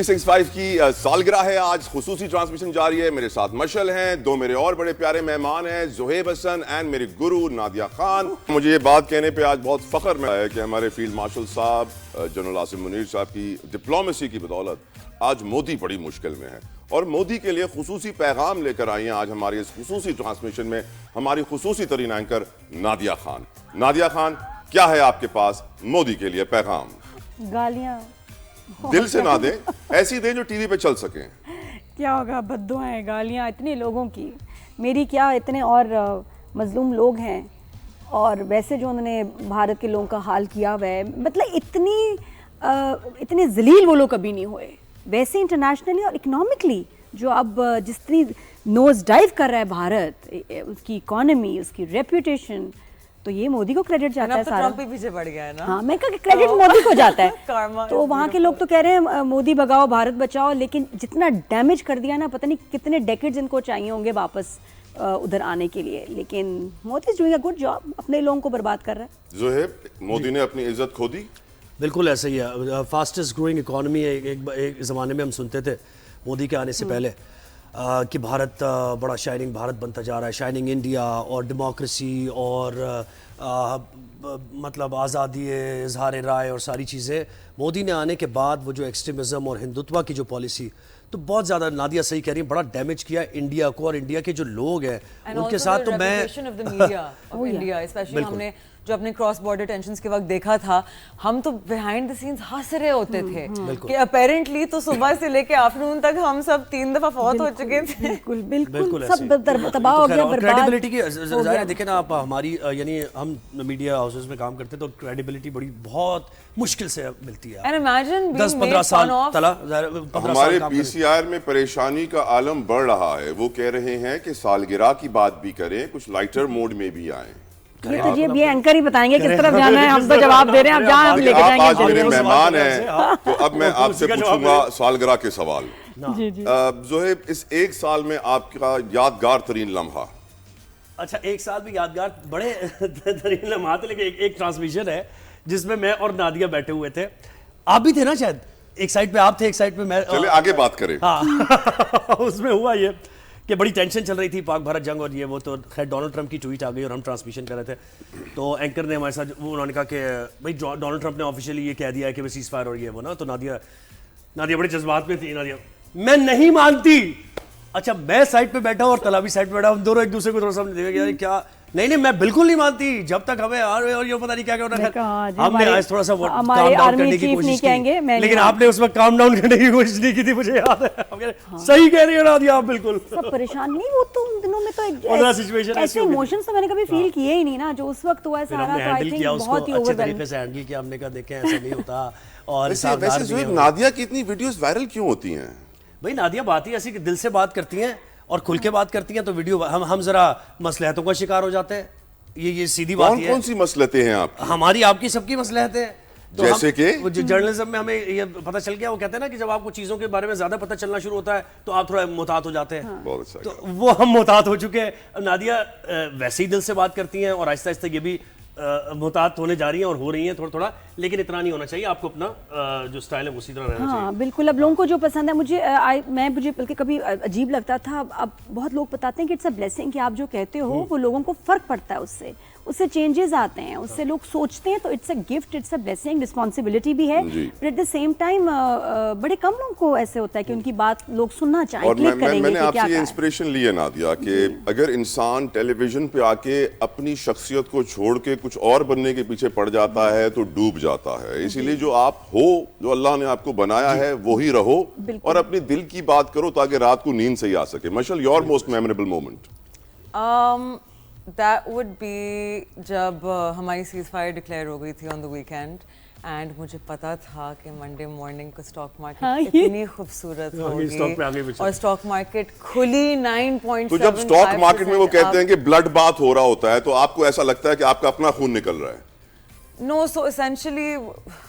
365 کی سالگرہ ہے آج, خصوصی ٹرانسمیشن جاری ہے. میرے ساتھ مشعل ہیں, دو میرے اور بڑے پیارے مہمان ہیں, زہیب حسن اینڈ میری گرو نادیہ خان. مجھے یہ بات کہنے پہ آج بہت فخر ہے کہ ہمارے فیلڈ مارشل صاحب جنرل عاصم منیر صاحب کی ڈپلومیسی کی بدولت آج مودی بڑی مشکل میں ہے, اور مودی کے لیے خصوصی پیغام لے کر آئی ہیں آج ہماری اس خصوصی ٹرانسمیشن میں ہماری خصوصی ترین اینکر نادیہ خان. نادیہ خان, کیا ہے آپ کے پاس مودی کے لیے پیغام؟ گالیاں دل سے نہ دیں, ایسی دیں جو ٹی وی پہ چل سکیں. کیا ہوگا, بد دعائیں, گالیاں اتنے لوگوں کی, میری کیا, اتنے اور مظلوم لوگ ہیں, اور ویسے جو انہوں نے بھارت کے لوگوں کا حال کیا ہوا ہے, مطلب اتنے ذلیل وہ لوگ کبھی نہیں ہوئے. ویسے انٹرنیشنلی اور اکنامکلی جو اب جس طرح نوز ڈائیو کر رہا ہے بھارت, اس کی اکانومی, اس کی ریپوٹیشن, تو یہ مودی کو کریڈٹ جاتا ہے سارا. ٹرمپ بھی پیچھے پڑ گیا ہے نا. ہاں, میں کہا کہ کریڈٹ مودی کو جاتا ہے. تو وہاں کے لوگ تو کہہ رہے ہیں مودی بھگاؤ بھارت بچاؤ, لیکن جتنا ڈیمیج کر دیا نا, پتہ نہیں کتنے ڈیکیڈز ان کو چاہیے ہوں گے واپس ادھر آنے کے لیے. لیکن Modi is doing a good job, اپنے لوگوں کو برباد کر رہا ہے. زہیب, مودی نے اپنی عزت کھو دی؟ بالکل ایسا ہی ہے. فاسٹسٹ گروئنگ اکانومی ایک زمانے میں ہم سنتے تھے مودی کے آنے سے پہلے کہ بھارت بڑا شائننگ بھارت بنتا جا رہا ہے, شائننگ انڈیا, اور ڈیموکریسی, اور مطلب آزادی, اظہار رائے اور ساری چیزیں. مودی نے آنے کے بعد وہ جو ایکسٹریمزم اور ہندوتوا کی جو پالیسی, تو بہت زیادہ نادیہ صحیح کہہ رہی ہیں, بڑا ڈیمیج کیا انڈیا کو, اور انڈیا کے جو لوگ ہیں ان کے ساتھ. تو میں ہم نے جو اپنے کراس بارڈر ٹینشنز کے وقت دیکھا تھا, ہم تو بیہائنڈ دی سینز ہنس رہے ہوتے تھے کہ اپیرنٹلی تو صبح سے لے کے آفٹرنون تک ہم سب 3 دفعہ فوت ہو چکے تھے. بالکل سب تباہ ہو گیا, برباد. کریڈیبلٹی کی ظاہر دیکھیں نا آپ, ہماری یعنی ہم میڈیا ہاؤسز میں کام کرتے ہیں تو کریڈیبلٹی بڑی بہت مشکل سے ملتی ہے. 10-15 سال تلا ہمارے پی سی آر میں پریشانی کا عالم بڑھ رہا ہے. وہ کہہ رہے ہیں کہ سالگرہ کی بات بھی کریں, کچھ لائٹر موڈ میں بھی آئیں. یہ اینکر ہی بتائیں گے کس طرف جانا ہے, ہم تو جواب دے رہے ہیں, اب جہاں ہم لے کے جائیں گے. آپ آج میرے مہمان ہیں, تو اب میں آپ سے پوچھوں گا سالگرہ کے سوال. زہیب, اس ایک سال میں آپ کا یادگار ترین لمحہ؟ اچھا, ایک سال میں یادگار بڑے ترین لمحات, لیکن ایک ٹرانسمیشن ہے جس میں میں اور نادیہ بیٹھے ہوئے تھے. آپ بھی تھے نا شاید, ایک سائڈ پہ آپ تھے, ایک سائڈ پہ میں. چلے آگے بات کریں. ہاں, اس میں ہوا یہ کہ بڑی ٹینشن چل رہی تھی پاک بھارت جنگ اور یہ وہ, تو خیر ڈونلڈ ٹرمپ کی ٹویٹ آ گئی اور ہم ٹرانسمیشن کر رہے تھے, تو اینکر نے ہمارے ساتھ انہوں نے کہا کہ بھائی ڈونلڈ ٹرمپ نے آفیشیلی یہ کہہ دیا ہے کہ وہ سیز فائر اور یہ وہ نا. تو نادیہ بڑے جذبات میں تھی. نادیہ, میں نہیں مانتی. اچھا, میں سائڈ پہ بیٹھا اور طلابی سائڈ پہ بیٹھا, ہم دونوں ایک دوسرے کو تھوڑا سا دیکھا کہ کیا, نہیں میں بالکل نہیں مانتی, جب تک ہمیں اور یہ پتہ نہیں کیا ہم نے آج تھوڑا سا کام ڈاؤن کرنے کی کوشش کی, لیکن آپ نے اس وقت کام ڈاؤن کرنے کی کوشش نہیں کی تھی, مجھے یاد ہے. صحیح کہہ رہی ہو نادیہ آپ, بالکل سب پریشان نہیں. وہ تو ان دنوں میں تو ایسے ایموشنز تو میں نے کبھی فیل کیے ہی نہیں نا, جو اس وقت ہوا ہے سارا. تو آئی تھنک بہت ہی اوور طریقے سے ہینڈل کیا ہم نے, کہا دیکھیں ایسا نہیں ہوتا. اور ویسے نادیہ کی اتنی ویڈیوز وائرل کیوں ہوتی ہیں؟ بھائی نادیہ بات ہی ایسی کہ دل سے بات کرتی ہیں اور کھل کے بات کرتی ہیں, تو ویڈیو ہم ذرا مصلحتوں کا شکار ہو جاتے ہیں. یہ سیدھی بات ہے. کون سی مصلحتیں ہیں آپ کی؟ ہماری, آپ کی, سب کی مصلحتیں. جیسے کہ جرنلزم میں ہمیں یہ پتہ چل گیا, وہ کہتے ہیں نا کہ جب آپ کو چیزوں کے بارے میں زیادہ پتہ چلنا شروع ہوتا ہے تو آپ تھوڑا محتاط ہو جاتے ہیں. تو وہ ہم محتاط ہو چکے ہیں. نادیہ ویسے ہی دل سے بات کرتی ہیں, اور آہستہ آہستہ یہ بھی محتاط ہونے جا رہی ہیں اور ہو رہی ہیں تھوڑا تھوڑا, لیکن اتنا نہیں ہونا چاہیے. آپ کو اپنا جو سٹائل ہے اسی طرح رہنا چاہیے. ہاں بالکل. اب لوگوں کو جو پسند ہے, مجھے بلکہ کبھی عجیب لگتا تھا, اب بہت لوگ بتاتے ہیں کہ اٹس اے بلیسنگ, کہ آپ جو کہتے ہو وہ لوگوں کو فرق پڑتا ہے, اس سے چینجز آتے ہیں, اس سے لوگ سوچتے ہیں, تو it's a gift, it's a blessing, responsibility بھی ہے. But at the same time بڑے کم لوگوں کو ایسے ہوتا ہے کہ ان کی بات لوگ سننا چاہیں, کلک کریں گے. میں نے آپ سے یہ انسپریشن لی ہے نادیہ, کہ اگر انسان ٹیلی ویژن پہ آ کے اپنی شخصیت کو چھوڑ کے کچھ اور بننے کے پیچھے پڑ جاتا ہے تو ڈوب جاتا ہے. اسی لیے جو آپ ہو, جو اللہ نے آپ کو بنایا ہے, وہی رہو, اور اپنی دل کی بات کرو تاکہ رات کو نیند صحیح آ سکے. مشعل, your most memorable moment? That would be جب ہماری سیز فائر ڈکلیئر ہو گئی تھی آن دا ویکینڈ, اینڈ مجھے پتا تھا کہ منڈے مارننگ کو اسٹاک مارکیٹ اتنی خوبصورت ہوگی, اور اسٹاک مارکیٹ کھلی 9.7. تو جب اسٹاک مارکیٹ میں وہ کہتے ہیں کہ بلڈ بات ہو رہا ہوتا ہے, تو آپ کو ایسا لگتا ہے کہ آپ کا اپنا خون نکل رہا ہے؟ No, so essentially,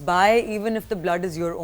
buy even if the blood is your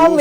2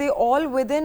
they all within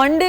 Monday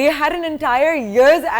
they had an entire year's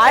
I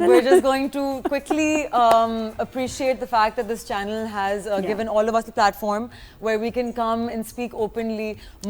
We're just going to quickly appreciate the fact that this channel has given all of us the platform where we can come and speak openly.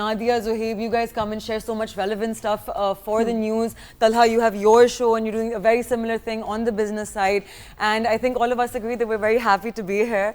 Nadia, Zohaib, you guys come and share so much relevant stuff for the news. Talha, you have your show and you're doing a very similar thing on the business side, and I think all of us agree that we're very happy to be here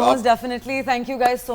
Most definitely. Thank you guys so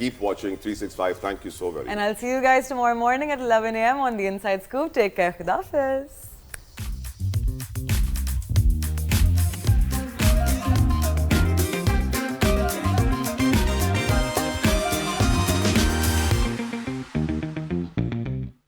Keep watching 365. Thank you so very much. And I'll see you guys tomorrow morning at 11 a.m. on the Inside Scoop. Take care. Khuda Hafiz.